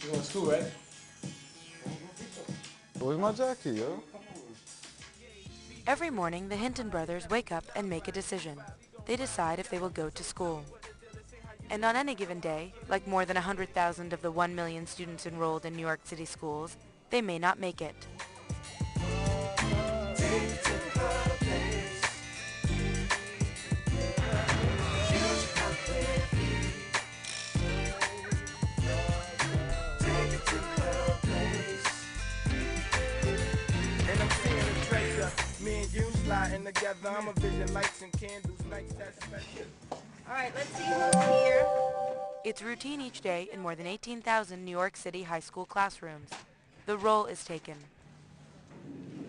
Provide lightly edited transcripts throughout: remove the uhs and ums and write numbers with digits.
You going to school, right? Where's my jacket, yo? Every morning, the Hinton brothers wake up and make a decision. They decide if they will go to school. And on any given day, like more than 100,000 of the 1 million students enrolled in New York City schools, they may not make it. And I'm seeing a treasure. Me and you sliding together. I'm a vision, lights and candles, nights that's special. All right, let's see who's here. It's routine each day in more than 18,000 New York City high school classrooms. The roll is taken.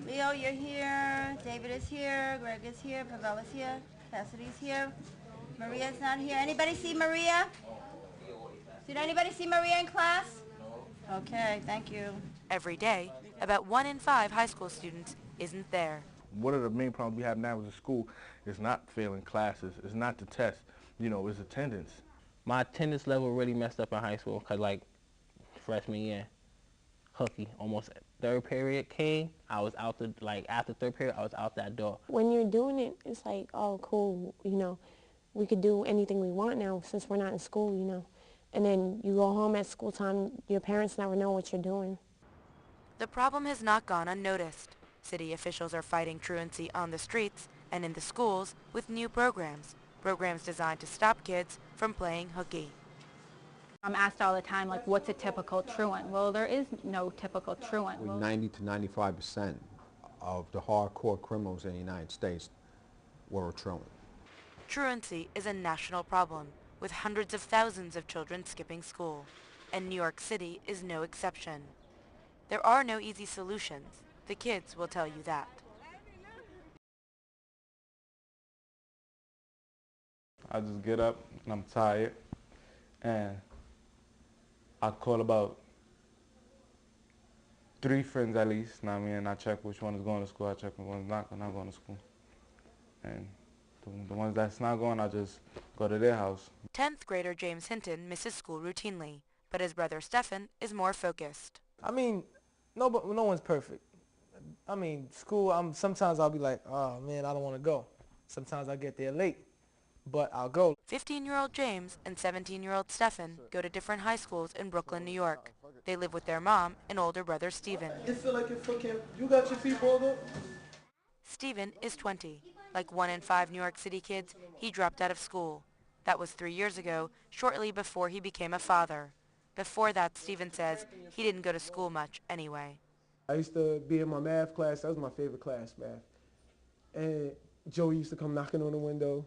Leo, you're here. David is here. Greg is here. Pavel is here. Cassidy's here. Maria's not here. Anybody see Maria? Did anybody see Maria in class? No. Okay, thank you. Every day, about 1 in 5 high school students isn't there. One of the main problems we have now with the school is not failing classes. It's not the test. You know, it's attendance. My attendance level really messed up in high school because, like, freshman year, Hooky, almost third period came. I was out the, like, after third period, I was out that door. When you're doing it, it's like, oh, cool, you know, we could do anything we want now since we're not in school, you know. And then you go home at school time, your parents never know what you're doing. The problem has not gone unnoticed. City officials are fighting truancy on the streets and in the schools with new programs designed to stop kids from playing hooky. I'm asked all the time, like, what's a typical truant? Well, there is no typical truant. 90 to 95% of the hardcore criminals in the United States were truant. Truancy is a national problem, with hundreds of thousands of children skipping school, and New York City is no exception. There are no easy solutions. The kids will tell you that. I just get up and I'm tired, and I call about 3 friends at least, know what I mean, and I check which one is going to school, I check which one's not going to school. And the ones that's not going, I just go to their house. 10th grader James Hinton misses school routinely, but his brother Stefan is more focused. I mean, no one's perfect. I mean, school, sometimes I'll be like, oh man, I don't want to go. Sometimes I get there late, but I'll go. 15-year-old James and 17-year-old Stefan go to different high schools in Brooklyn, New York. They live with their mom and older brother Steven. You feel like your foot can't, you got your feet pulled up? Steven is 20. Like 1 in 5 New York City kids, he dropped out of school. That was 3 years ago, shortly before he became a father. Before that, Steven says he didn't go to school much anyway. I used to be in my math class. That was my favorite class, math. And Joey used to come knocking on the window.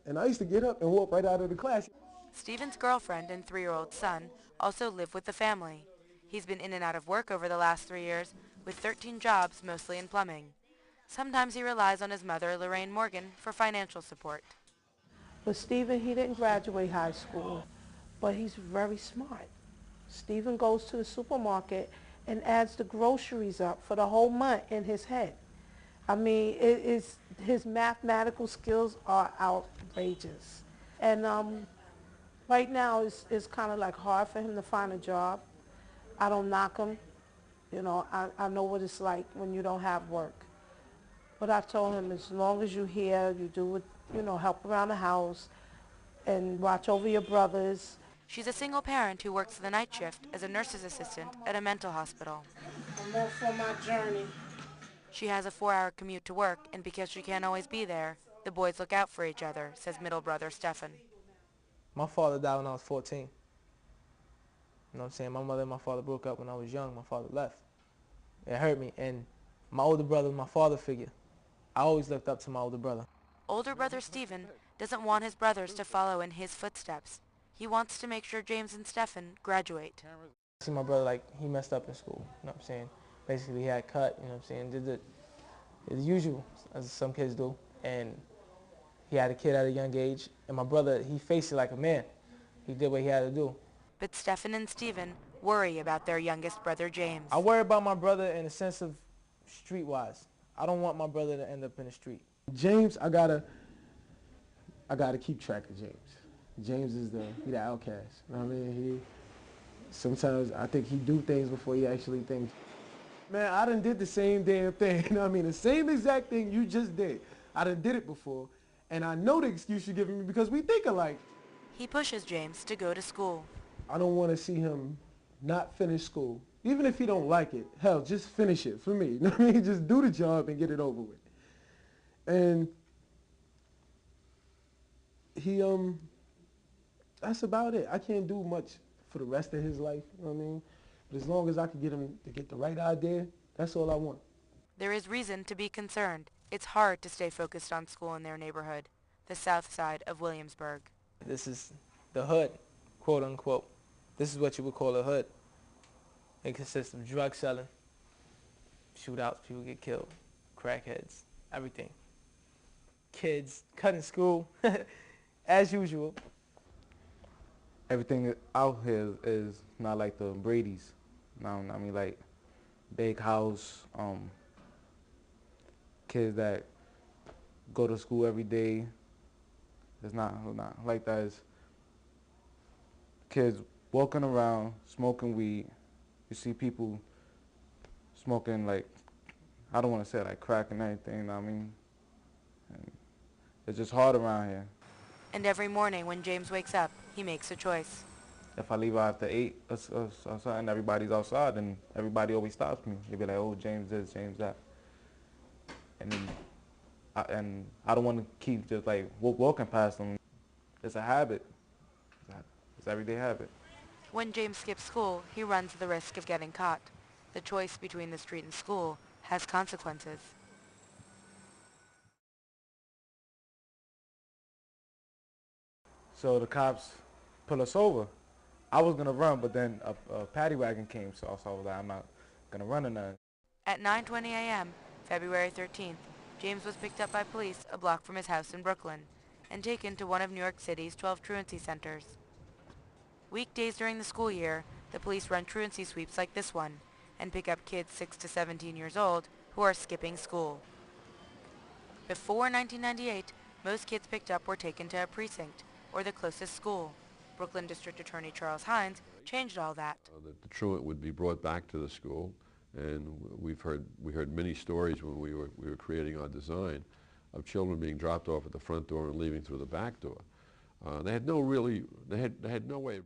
And I used to get up and walk right out of the class. Steven's girlfriend and 3-year-old son also live with the family. He's been in and out of work over the last 3 years with 13 jobs, mostly in plumbing. Sometimes he relies on his mother, Lorraine Morgan, for financial support. But Steven, he didn't graduate high school, but he's very smart. Steven goes to the supermarket and adds the groceries up for the whole month in his head. I mean, his mathematical skills are outrageous. And right now it's kind of like hard for him to find a job. I don't knock him. You know, I know what it's like when you don't have work. But I told him, as long as you're here, you do what, you know, help around the house and watch over your brothers. She's a single parent who works the night shift as a nurse's assistant at a mental hospital. I'm off for my journey. She has a 4-hour commute to work, and because she can't always be there, the boys look out for each other, says middle brother Stefan. My father died when I was 14. You know what I'm saying? My mother and my father broke up when I was young. My father left. It hurt me. And my older brother was my father figure. I always looked up to my older brother. Older brother Steven doesn't want his brothers to follow in his footsteps. He wants to make sure James and Stefan graduate. I see my brother, like, he messed up in school. You know what I'm saying? Basically, he had cut, you know what I'm saying? Did the usual, as some kids do. And he had a kid at a young age. And my brother, he faced it like a man. He did what he had to do. But Stefan and Steven worry about their youngest brother James. I worry about my brother in the sense of streetwise. I don't want my brother to end up in the street. James, I gotta keep track of James. James is the outcast. You know what I mean? sometimes I think he do things before he actually thinks. Man, I done did the same damn thing. You know what I mean? The same exact thing you just did. I done did it before. And I know the excuse you're giving me because we think alike. He pushes James to go to school. I don't want to see him not finish school. Even if he don't like it, hell, just finish it for me. You know what I mean? Just do the job and get it over with. And he, that's about it. I can't do much for the rest of his life, you know what I mean? But as long as I can get him to get the right idea, that's all I want. There is reason to be concerned. It's hard to stay focused on school in their neighborhood, the south side of Williamsburg. This is the hood, quote unquote. This is what you would call a hood. It consists of drug selling, shootouts, people get killed, crackheads, everything. Kids cutting school, as usual. Everything out here is not like the Brady's. I mean, like big house, kids that go to school every day. It's not like that. It's kids walking around smoking weed. You see people smoking, like, I don't want to say like crack and everything, you know what I mean? And it's just hard around here. And every morning when James wakes up, he makes a choice. If I leave after 8 or something, everybody's outside, and everybody always stops me. They be like, oh, James this, James that. And then I don't want to keep just like walking past them. It's a habit. It's an everyday habit. When James skips school, he runs the risk of getting caught. The choice between the street and school has consequences. So the cops pull us over. I was going to run, but then a paddy wagon came, so I was like, I'm not going to run or nothing. At 9:20 a.m., February 13th, James was picked up by police a block from his house in Brooklyn and taken to one of New York City's 12 truancy centers. Weekdays during the school year, the police run truancy sweeps like this one and pick up kids 6 to 17 years old who are skipping school. Before 1998, most kids picked up were taken to a precinct or the closest school. Brooklyn District Attorney Charles Hines changed all that. The truant would be brought back to the school, and we heard many stories when we were creating our design of children being dropped off at the front door and leaving through the back door. They had no way of